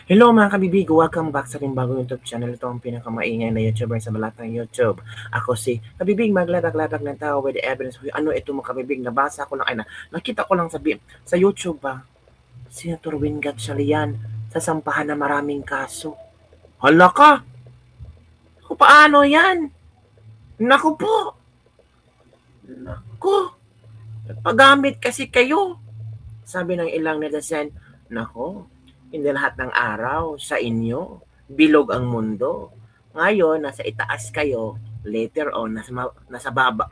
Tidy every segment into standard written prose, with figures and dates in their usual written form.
Hello mga kabibig! Welcome back sa aking bagong YouTube channel. Ito ang pinakamaingay na YouTuber sa balatang YouTube. Ako si Kabibig, maglatag-latag ng tao with evidence. Ano ito mga kabibig? Nabasa ko lang, nakita ko lang sa YouTube ba? Senator Win Gatchalian sasampahan na maraming kaso. Hala ka! Paano yan? Naku po! Naku! Pagamit kasi kayo. Sabi ng ilang netizen, nako, hindi lahat ng araw sa inyo, bilog ang mundo. Ngayon, nasa itaas kayo, later on, nasa baba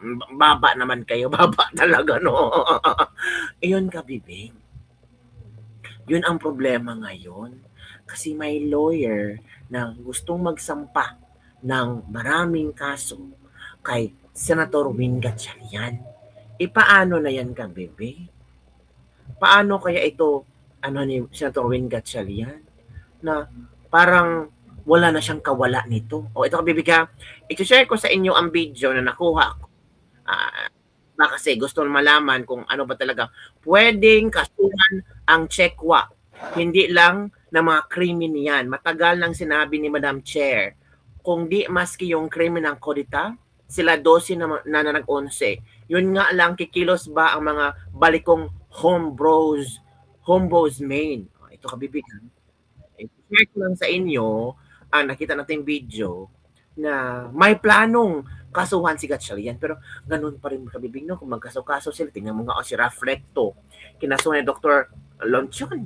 naman kayo, baba talaga, no? Iyon kabibig. Yun ang problema ngayon. Kasi may lawyer na gustong magsampa ng maraming kaso kay Senator Win Gatchalian. Paano na yan kabibig? Paano kaya ito, ni Senator Win Gatchalian, na parang wala na siyang kawala nito. O ito kabibig i-share ko sa inyo ang video na nakuha ko. Kasi gusto malaman kung ano ba talaga pwedeng kasuhan ang Chekwa. Hindi lang na mga krimen yan. Matagal nang sinabi ni Madam Chair, kung di maski yung krimen ng Kodita, sila 12 na nag-11. Yun nga lang, kikilos ba ang mga balikong homebrews main. Ito kabibigan. I-share ko lang sa inyo ang nakita nating video na may planong kasuhan si Gatchalian. Pero ganun pa rin kabibig, no? Kung magkaso-kaso sila, tingnan mo nga si Reflecto. Kinasuhan ni Dr. Lonchon.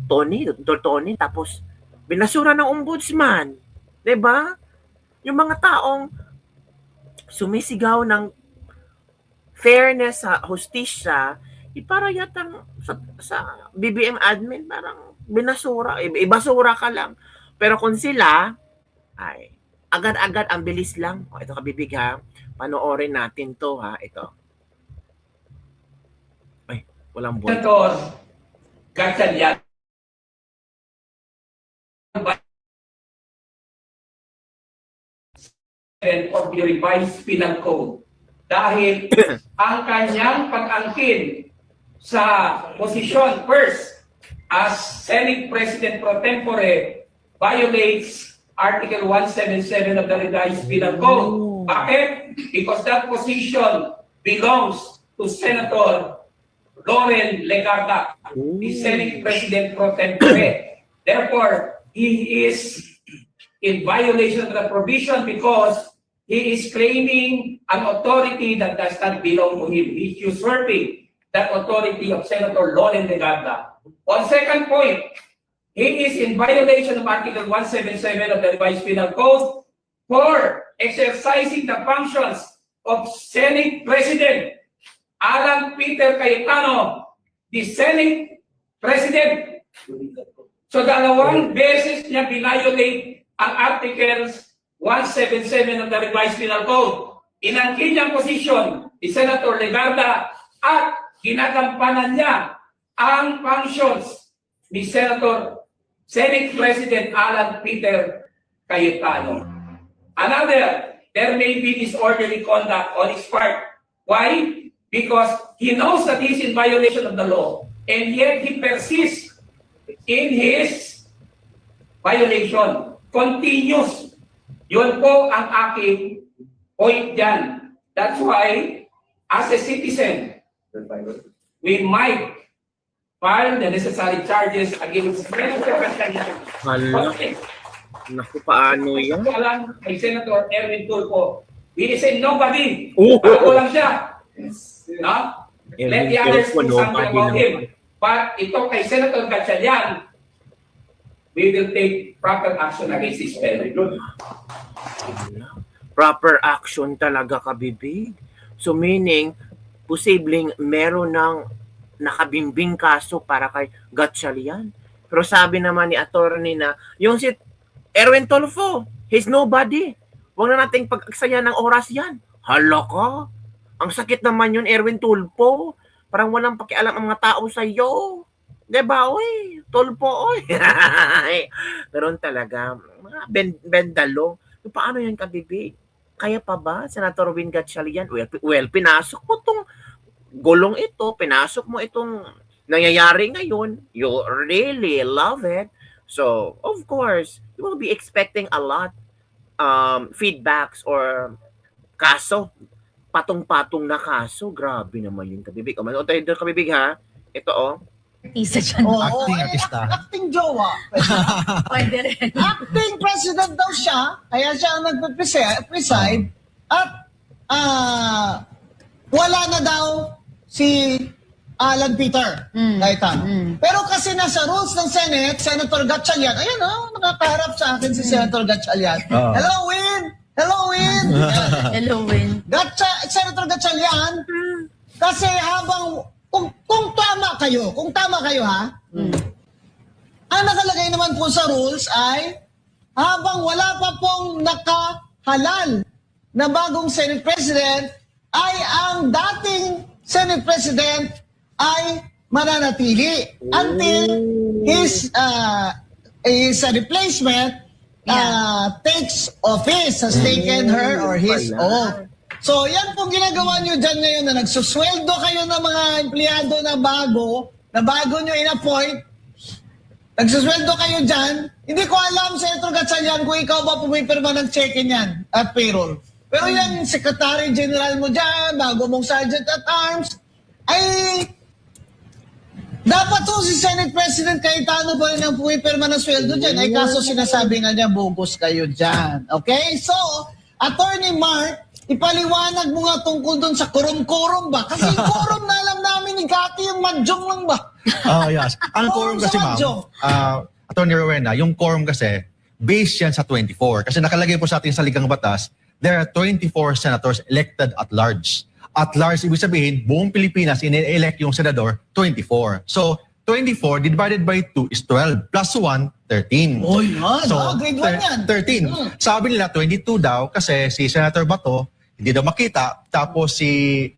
Dr. Tony, tapos binasura ng ombudsman. 'Di ba? Yung mga taong sumisigaw ng fairness sa hustisya, para yatang sa BBM admin parang binasura, ibasura ka lang. Pero kung sila, ay agad-agad, ang bilis lang. Ito kabibig panoorin natin to ito. Ay, walang buwan. Senator Gatchalian of the revised penal code dahil ang kanyang pag-angkin sa posisyon first as Senate President pro tempore violates Article 177 of the revised penal code. Bakit? Because that position belongs to Senator Loren Legarda, the Senate President pro tempore. Therefore, he is in violation of the provision because he is claiming an authority that does not belong to him. He is usurping that authority of Senator Loren Legarda. On second point, he is in violation of Article 177 of the revised penal code for exercising the functions of Senate President Alan Peter Cayetano, the Senate President. So dalawang beses niya binayolate ang Articles 177 of the revised penal code. Inangkin niyang posisyon ni Senator Legarda at ginagampanan niya ang functions ni Senate President Alan Peter Cayetano. Another, there may be disorderly conduct on his part. Why? Because he knows that he's in violation of the law and yet he persists in his violation. Continuous. Yun po ang aking point dyan. That's why, as a citizen, we might file the necessary charges against Senator Gatchalian. Hala. Naku, paano yan? Kay Senator Erwin Tulfo. He is a nobody. Ako lang siya. No? Let the others do something about him. But ito kay Senator Gatchalian, we will take proper action against this fellow. Proper action talaga kabibig. So meaning, posibleng meron ng nakabimbing kaso para kay Gatchalian. Pero sabi naman ni attorney na, yung si Erwin Tulfo, he's nobody. Huwag na nating pag-aksaya ng oras yan. Hala ka? Ang sakit naman yun, Erwin Tulfo. Parang walang pakialam ang mga tao sa iyo. Diba, oy? Tulfo, oy. Meron talaga, mga bendalo. Paano yan kabibig? Kaya pa ba, Senator Win Gatchalian? Well, pinasok mo tong gulong ito, pinasok mo itong nangyayari ngayon. You really love it. So, of course, you will be expecting a lot feedbacks or kaso. Patong-patong na kaso. Grabe naman yung Kabibig. O, manood tayo doon, Kabibig, ha? Ito, oh. Isa dyan. Acting artista. Acting jowa. Pwede rin. Acting president daw siya, kaya siya ang nagpe-preside, at wala na daw si Alan Peter Cayetano. Pero kasi nasa rules ng Senate, Senator Gatchalian, ayan nakakarap sa akin si Senator Gatchalian. Hello, Win! Hello, Win! Hello, Win. Senator Gatchalian, kasi habang, kung tama kayo ha, ang nakalagay naman po sa rules ay habang wala pa pong nakahalal na bagong Senate President, ay ang dating Senate President ay mananatili until his replacement takes office, has taken her or his oath. So yan pong ginagawa nyo dyan ngayon na nagsusweldo kayo ng mga empleyado na bago nyo in-appoint. Nagsusweldo kayo dyan. Hindi ko alam, Senator Gatchalian, kung ikaw ba pumipirma ng check-in yan at payroll. Pero yung Secretary General mo dyan, bago mong Sergeant at Arms, ay dapat po si Senate President Cayetano pa rin ang pumipirma ng sweldo dyan. Ay kaso sinasabi nga niya, bogus kayo dyan. Okay? So, Attorney Mark, ipaliwanag mo nga tungkol doon sa quorum ba? Kasi yung quorum na alam namin ni Kati, yung madjong lang ba? Oh, yes. Ang quorum kasi, ma'am, Attorney Rowena, yung quorum kasi, based yan sa 24. Kasi nakalagay po sa ating saligang batas, there are 24 senators elected at large. At large, ibig sabihin, buong Pilipinas, ine-elect yung senador, 24. So, 24 divided by 2 is 12. Plus 1, 13. Oh, yan. So, Grade 1 yan. 13. Sabi nila, 22 daw kasi si Senator Bato, hindi daw makita. Tapos si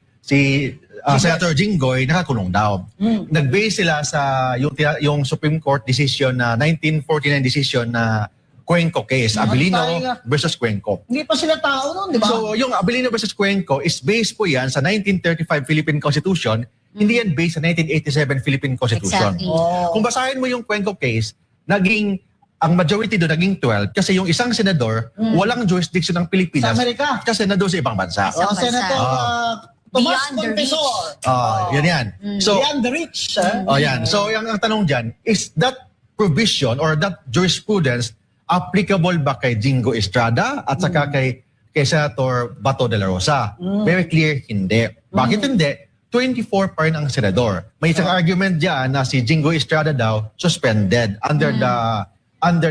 Senator Jinggoy, nakakulong daw. Nag-base sila sa yung Supreme Court decision na 1949 decision na Cuenco case. Abilino versus Cuenco. Hindi pa sila tao nun, di ba? So, yung Abilino versus Cuenco is based po yan sa 1935 Philippine Constitution. Hindi yan based sa 1987 Philippine Constitution. Exactly. Kung basahin mo yung Cuenco case, ang majority doon naging 12 kasi yung isang senador, walang jurisdiction ng Pilipinas. Sa Amerika. Kasi nandun sa ibang bansa. Sa bansa. Senator Tomas Beyond the Montesor. Yan. So, Beyond the reach. yan. So, ang tanong dyan, is that provision or that jurisprudence applicable ba kay Jingo Estrada at saka kay Senator Bato de la Rosa? Very clear, hindi. Bakit hindi? 24 pa rin ang senador. May isang argument dyan na si Jingo Estrada daw suspended under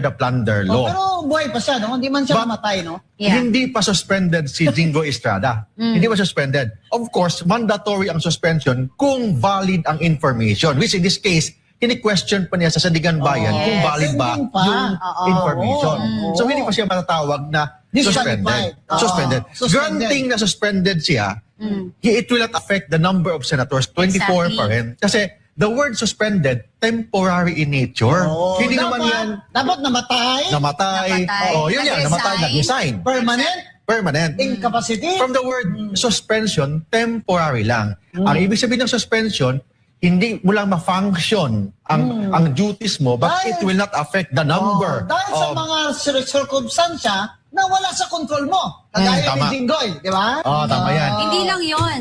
the plunder law. Pero buhay pa siya, no? Hindi man siya namatay, no? Yeah. Hindi pa suspended si Jingo Estrada. Hindi pa suspended. Of course, mandatory ang suspension kung valid ang information. Which in this case, kini-question pa niya sa Sandigan Bayan kung valid ba Pending pa. yung information. So hindi pa siya matatawag na suspended. Suspended. Granting na suspended siya, it will not affect the number of senators. 24 pa rin. Kasi the word suspended, temporary in nature. Hindi naman yan Dapat namatay. namatay. Yun yan. Namatay, nag-resign. Permanent. Incapacity. From the word suspension, temporary lang. Ang ibig sabihin ng suspension, hindi mo lang ma-function ang duties mo, but it will not affect the number. Dahil sa mga circumstansya na wala sa control mo. Kagaya ni tama. Jinggoy, di ba? Tama yan. Hindi lang yon,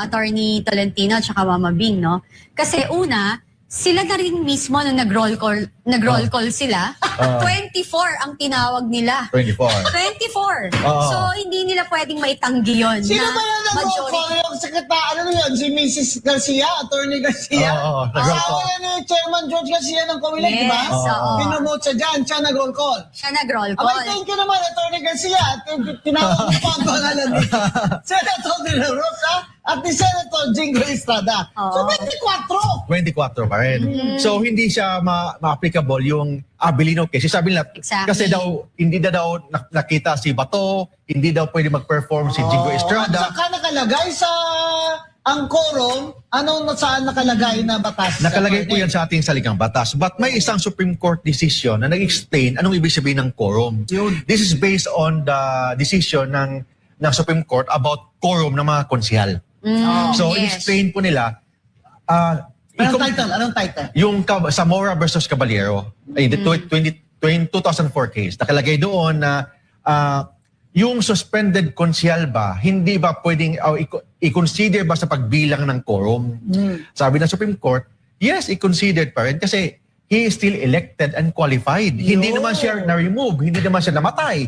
Attorney Tolentino at saka Mama Bing, no? Kasi una, sila na rin mismo nung nag-roll call sila, 24 ang tinawag nila. 24. 24. So, hindi nila pwedeng maitanggi yun. Sino na ba yan nag-roll call? Yung sekretary, ano yun? Si Mrs. Garcia, Attorney Garcia? nag-roll Asawa call. yan ni Chairman George Garcia ng Comelec, di ba? Yes, oo. Pinomote siya dyan, siya nag-roll call. Siya nag-roll Abay, call. thank you naman, Attorney Garcia. At tinawag mo pa ang pangalan ni Senator De La Rosa at ni Senator Jingo Estrada. So, 24. 24 pa rin. So, hindi siya ma-applicable yung Abilino case. Sabi nila, Exactly. kasi daw, hindi na daw nakita si Bato, hindi daw pwede mag-perform si Jingo At Estrada. saka nakalagay sa ang quorum, saan nakalagay na batas? Nakalagay po yan sa ating saligang batas. But may isang Supreme Court decision na nag-explain anong ibig sabihin ng quorum. Yun. This is based on the decision ng Supreme Court about quorum ng mga konsyal. So, yes. in-explain po nila, Anong title? Yung Zamora versus Caballero, ay, the 2004 case, nakalagay doon na yung suspended konsyal ba, hindi ba pwedeng i-consider ba sa pagbilang ng quorum? Sabi ng Supreme Court, yes, i-considered pa rin kasi he is still elected and qualified. Hindi naman siya na-remove, hindi naman siya namatay.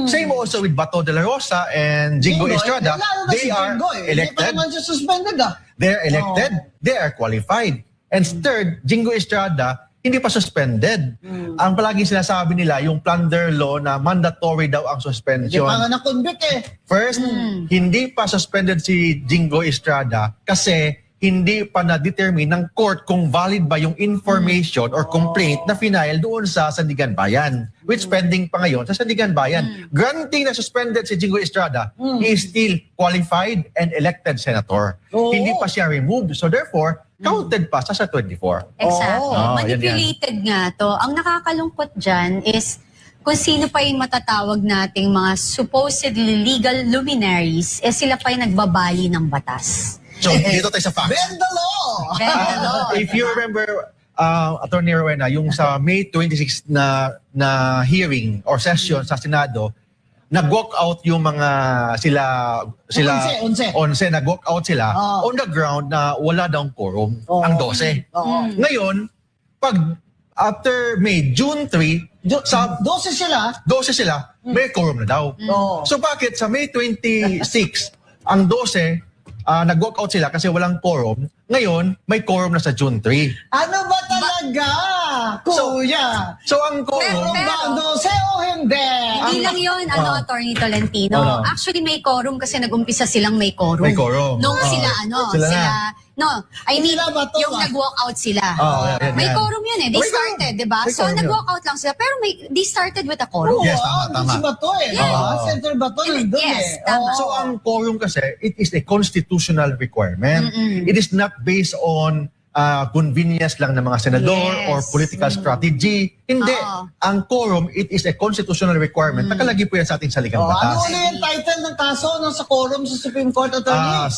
Same also with Bato de la Rosa and Jingo Estrada. They are Hindi pa elected. naman siya suspended They're elected, they are qualified. And third, Jingo Estrada, hindi pa suspended. Ang palaging sinasabi nila, yung plunder law na mandatory daw ang Hindi suspension. pa nga na-convict eh. First, hindi pa suspended si Jingo Estrada kasi hindi pa na-determine ng court kung valid ba yung information or complaint na final doon sa Sandigan Bayan, which pending pa ngayon sa Sandigan Bayan. Granting na suspended si Jingo Estrada, he is still qualified and elected senator. Oo. Hindi pa siya removed. So therefore, counted pa sa 24. Exactly. Oh, yan, Manipulated nga to. Ang nakakalungkot dyan is kung sino pa yung matatawag nating mga supposedly legal luminaries, sila pa yung nagbabali ng batas. So dito tayo sa facts. Bend the law! Bend the law, If diba? you remember, Attorney Rowena, yung sa May 26 na hearing or session sa Senado, nag-walk out yung mga sila 11. nag-walk out sila Oh. on the ground na wala daw quorum, Oh. ang 12. Oo. Ngayon, pag after May, June 3, sa 12 sila. 12 sila, may quorum na daw. Oo. So bakit sa May 26, ang 12, nag-walk out sila kasi walang quorum. Ngayon, may quorum na sa June 3. Ano ba talaga? Kuya! So ang quorum, Meron ba 12 o hindi? Hindi lang yun, Attorney Tolentino. Ano? Actually, may quorum kasi nag-umpisa silang may quorum. May quorum. Nung Oh. sila, Sila na. I mean, Sila ba to, yung nag-walk out sila. Oh, yan, May yan. quorum yun eh. They May quorum. started, di ba? May So, quorum yun. nag-walk out lang sila. Pero they started with a quorum. Oo, Yes, tama, andun tama. si Bato eh. Yes. Oh. Senator Bato nandun Yes, eh. tama. Oo. so ang quorum kasi, it is a constitutional requirement. It is not based on convenience lang ng mga senador Yes. or political strategy. Hindi. Oo. Ang quorum, it is a constitutional requirement. Nakalagay po yan sa ating saligang Oh, ano batas. ulit yung title ng kaso sa quorum sa Supreme Court Attorney?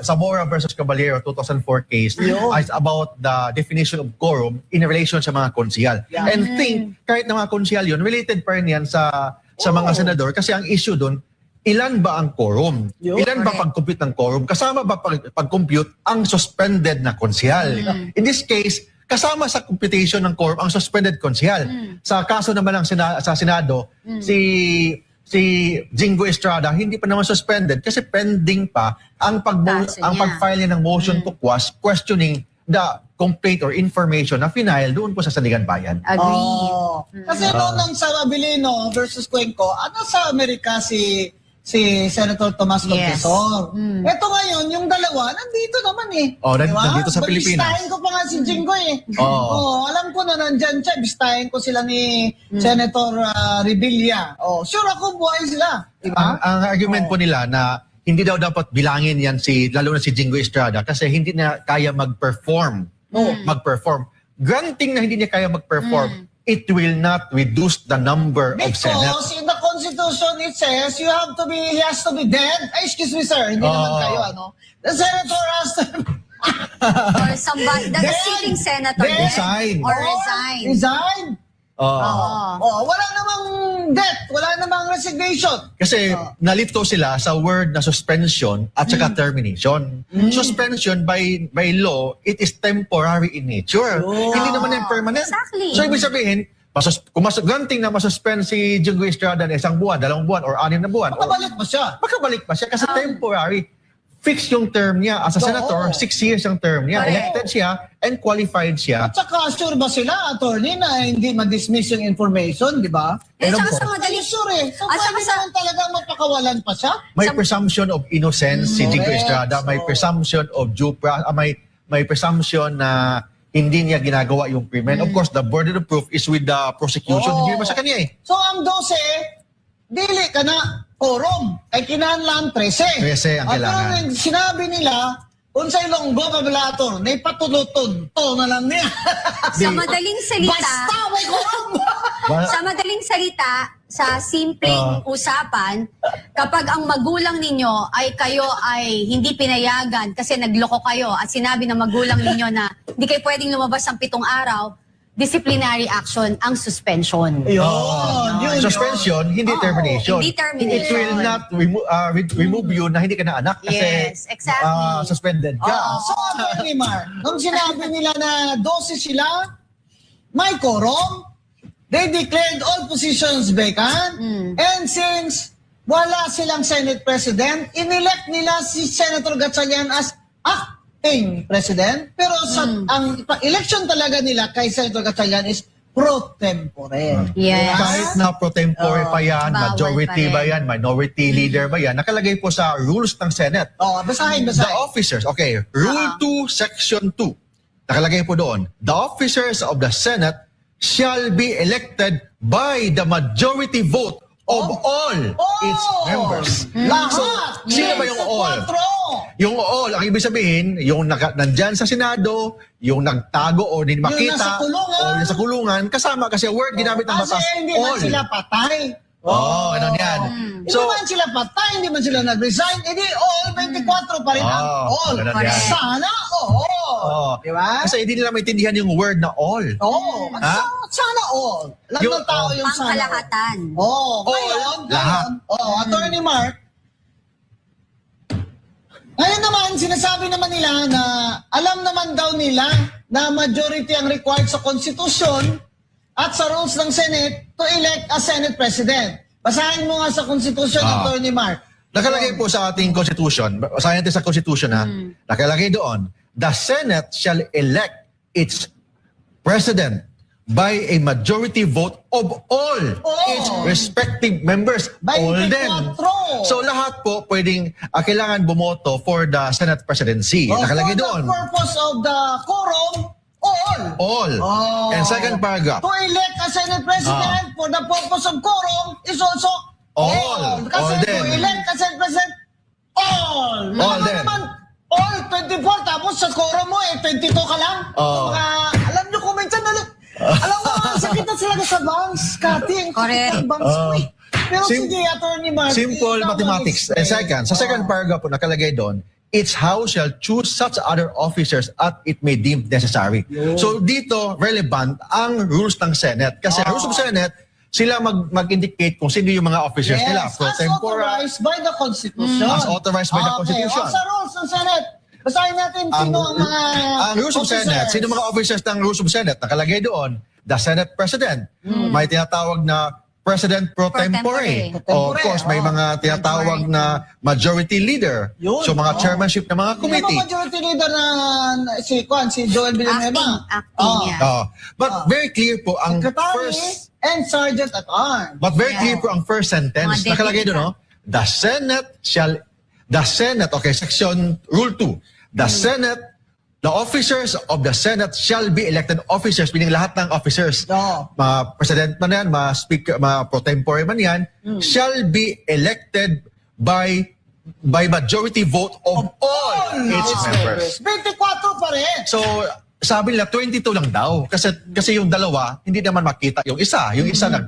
Zamora versus Caballero 2004 case Yun. is about the definition of quorum in relation sa mga konsyal. Yeah. And think, kahit na mga konsyal yun, related pa rin yan sa mga senador kasi ang issue doon, ilan ba ang quorum? Yun. Ilan ba Correct. pag-compute ng quorum? Kasama ba pag-compute ang suspended na konsyal? In this case, kasama sa computation ng quorum ang suspended konsyal. Sa kaso naman ng sa Senado, si Jingo Estrada hindi pa naman suspended kasi pending pa ang Kaso niya. pag-file niya ng motion to quash questioning the complaint or information na final doon po sa Sandigan Bayan. Agreed. Oh. Kasi noon nang sa Abilino versus Cuenco, sa Amerika si Senator Tomas Yes. Confesor. Ito ngayon, yung dalawa, nandito naman eh. Oh, Di ba? nandito sa Pilipinas. Bistahin ko pa nga si Jingo eh. Oo. Alam ko na nandyan siya. Bistahin ko sila ni Senator Revilla. Sure ako buhay sila. Di ba? Ang argument po nila na hindi daw dapat bilangin yan lalo na si Jingo Estrada kasi hindi na kaya mag-perform. Mag-perform. Granting na hindi niya kaya mag-perform, it will not reduce the number of Senate. Because in the Constitution it says he has to be dead. Ay, excuse me sir, hindi naman kayo The senator has to Or somebody, the Then- sitting senator then- Resign. Or resign. Resign. Oo. Wala namang death, wala namang resignation. Kasi nalito sila sa word na suspension at saka termination. Suspension by law, it is temporary in nature. Hindi naman yan permanent. Exactly. So ibig sabihin, kung granting na masuspend si Jingo Estrada na 1 buwan, 2 buwan, or 6 na buwan, Makabalik ba siya? makabalik pa siya kasi temporary. Fixed yung term niya. As a senator, 6 years yung term niya. Correct. Elected siya and qualified siya. At saka sure ba sila, attorney, na hindi ma-dismiss yung information, di ba? Eh, Alam tsaka ko. sa madaling... Sure eh. So, At saka pwede sa- naman talaga mapakawalan pa siya? May presumption of innocence si Jingo Correct. Estrada. May So- presumption of may presumption na hindi niya ginagawa yung krimen. Of course, the burden of proof is with the prosecution. Oo. Hindi naman sa kanya eh. So, ang 12, dili ka na quorum. Ay kinahanglan 13. 13 ang At kailangan. yung sinabi nila, Unsay Ilonggo pabalator, nay patulutod to na lang niya. Sa madaling salita, Basta may kurang. sa madaling salita, sa simpleng usapan, kapag ang magulang ninyo ay kayo ay hindi pinayagan kasi nagloko kayo at sinabi ng magulang ninyo na hindi kayo pwedeng lumabas ng 7 araw, disciplinary action ang suspension. Yun. Suspension, hindi termination. hindi termination. It will not remove you na hindi ka na anak kasi Yes, exactly. suspended ka. So, Atty. Mark, nung sinabi nila na 12 sila, may quorum, they declared all positions vacant, and since wala silang Senate President, inelect nila si Senator Gatchalian as acting President, pero ang election talaga nila kay Senator Gatchalian is pro tempore. Yes. Kahit na pro tempore pa yan, Bawal majority pa ba rin. yan, minority leader ba yan, nakalagay po sa rules ng Senate. Basahin. The officers, okay, Rule 2, Section 2. Nakalagay po doon, the officers of the Senate shall be elected by the majority vote of all its members. Lahat! So, sino ba yung all? Yung all, ang ibig sabihin, yung nandyan sa Senado, yung nagtago o hindi makita, nasa kulungan. o nasa kulungan, kasama kasi word ginamit ng batas, Kasi hindi man all. sila patay. Ganun yan. Hindi man sila patay, hindi man sila nag-resign, edi all 24 pa rin ang all. ganun yan. Sana all. Di ba? Kasi hindi nila maintindihan yung word na all. Ha? Sana all. Lahat Yung- ng tao yung sana all. Pangkalahatan. Ngayon, lahat. Attorney Mark, ngayon naman, sinasabi naman nila na alam naman daw nila na majority ang required sa Constitution at sa rules ng Senate to elect a Senate President. Basahin mo nga sa Constitution, Attorney Mark. Nakalagay po sa ating Constitution, basahin natin sa Constitution ha, nakalagay doon, the Senate shall elect its President by a majority vote of all its respective members. All din. 24. So lahat po pwedeng, kailangan bumoto for the Senate presidency. Nakalagay For doon. the purpose of the quorum, all. All. And second paragraph. To elect a Senate President for the purpose of quorum is also All. Kasi All to din. elect a Senate President, all. All Alam mo din. naman, all 24, tapos sa quorum mo, 22 ka lang. Alam nyo, kung minsan, alam mo, sakit na sila sa banks, Kati. Correct. Banks ko eh. Pero Sim- sige, Attorney Mark. Simple mathematics. And second, sa second paragraph po nakalagay doon, its house shall choose such other officers as it may deem necessary. So dito, relevant ang rules ng Senate. Kasi rules of Senate, sila mag-indicate kung sino yung mga officers nila. Pro as tempore, authorized by the Constitution. As authorized by the Constitution. O sa rules ng Senate, basahin natin sino ang mga ang rules of Senate, sino mga officers ng rules of Senate, nakalagay doon, the Senate President. May tinatawag na President pro tempore. Of course, may mga tinatawag na majority leader. Yun. So mga chairmanship ng mga Hindi committee. ba majority leader na si Joel Villanueva? Acting yan. But very clear po ang Secretary first and Sergeant at Arms. But very clear po ang first sentence. Mga Nakalagay deputy doon, no? The Senate, okay, section rule 2. The Senate, the officers of the Senate shall be elected officers, meaning lahat ng officers. Mga president man yan, mga speaker, mga pro tempore man yan, shall be elected by majority vote of all its members. 24 pa rin. So, sabi nila 22 lang daw kasi yung dalawa hindi naman makita yung isa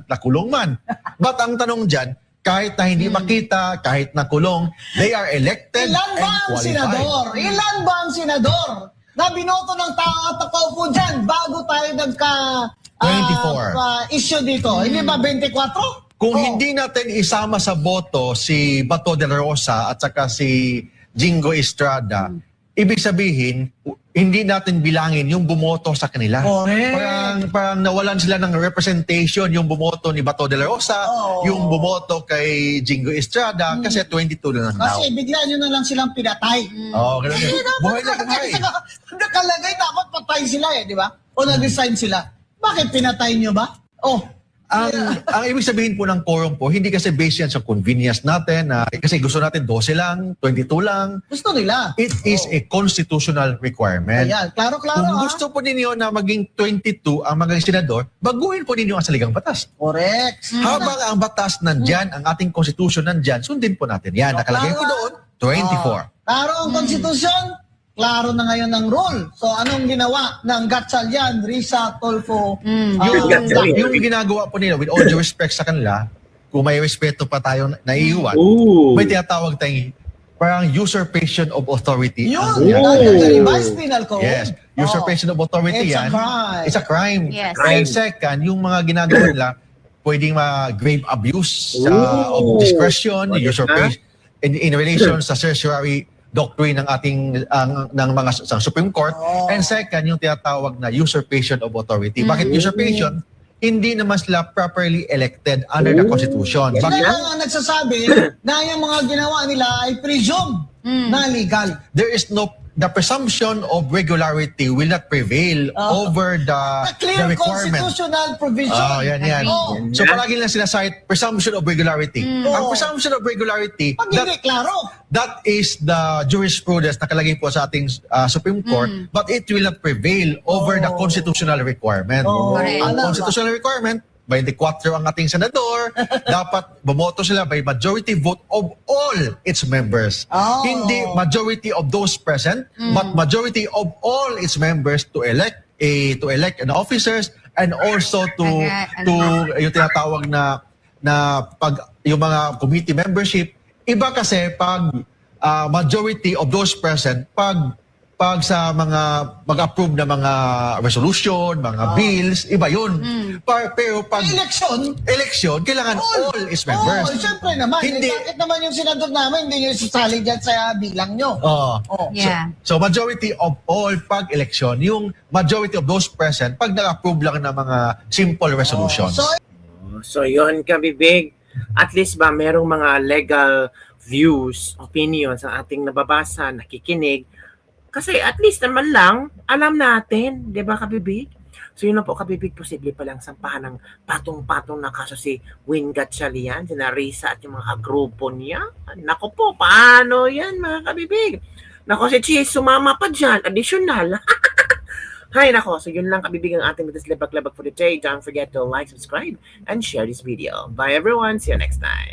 nakulong man. But ang tanong diyan, kahit na hindi makita, kahit nakulong, they are elected Ilan ba and ang qualified. senador? Ilan ba ang senador na binoto ng tao at nakaupo dyan bago tayo 24. issue dito? Hindi ba 24? Kung hindi natin isama sa boto si Bato de la Rosa at saka si Jingo Estrada, ibig sabihin, hindi natin bilangin yung bumoto sa kanila. Correct. Parang nawalan sila ng representation yung bumoto ni Bato de la Rosa, yung bumoto kay Jingo Estrada, kasi 22 lang daw. Kasi bigla nyo na lang silang pinatay. Ganun yun. Buhay na buhay. Nakalagay, dapat patay sila di ba? O nag-resign sila. Bakit pinatay nyo ba? Ang ibig sabihin po ng quorum po, hindi kasi based yan sa convenience natin, kasi gusto natin 12 lang, 22 lang. Gusto nila. It is a constitutional requirement. Ayan, klaro-klaro Kung gusto po ninyo na maging 22 ang mga senador, baguhin po ninyo ang saligang batas. Correct. Habang ang batas nandyan, ang ating constitution nandyan, sundin po natin yan. Nakalagay po doon, 24. Klaro ang konstitusyon, klaro na ngayon ng rule. So anong ginawa ng Gatchalian, Risa, Tolfo? Yung ginagawa po nila, with all due respect sa kanila, kung may respeto pa tayo naiiwan, Ooh. may tinatawag tayong parang usurpation of authority. Yun, Yan. under the revised penal code. Yes, usurpation of authority It's a yan. crime. It's a crime. Yes. And second, yung mga ginagawa nila, pwedeng grave abuse Ooh. of discretion, What is usurpation, in relation sa certiorari doctrine ng ating ng mga sa Supreme Court. Oh. And second, yung tinatawag na usurpation of authority. Bakit usurpation? Hindi naman sila properly elected under the Constitution. Yes. Bakit? Kaya nga nagsasabi na yung mga ginawa nila ay presume na legal. There is the presumption of regularity will not prevail over A the clear requirement. constitutional provision. Oh, yan. Oh. So palagi lang sila cite presumption of regularity. Ang presumption of regularity, Pag hindi klaro. that is the jurisprudence na nakalagay po sa ating Supreme Court, but it will not prevail over the constitutional requirement. Oh. Correct. Ang Alam, constitutional requirement, 24 ang ating senador, dapat bumoto sila by majority vote of all its members. Oh. Hindi majority of those present, but majority of all its members to elect an officers and also to yung tinatawag na pag yung mga committee membership. Iba kasi pag majority of those present, pag sa mga mag-approve na mga resolution, mga bills, iba yun. Pero pag election, kailangan all its members. Oh, siyempre naman. Hindi. Bakit naman yung senador namin hindi nyo sasali dyan sa bilang nyo? Oh. Oh. Yeah. So majority of all pag election, yung majority of those present, pag nag-approve lang ng mga simple resolutions. So, So yun, kabibig. At least ba merong mga legal views, opinions ang ating nababasa, nakikinig. Kasi at least naman lang, alam natin, di ba kabibig? So yun na po kabibig, posible palang sampahan ng patong-patong na kaso si Win Gatchalian, si Risa at yung mga grupo niya. Nako po, paano yan mga kabibig? Nako si Cheese, sumama pa dyan, additional. Hay nako, so yun lang kabibig ang ating Labag-Labag for today. Don't forget to like, subscribe, and share this video. Bye everyone, see you next time.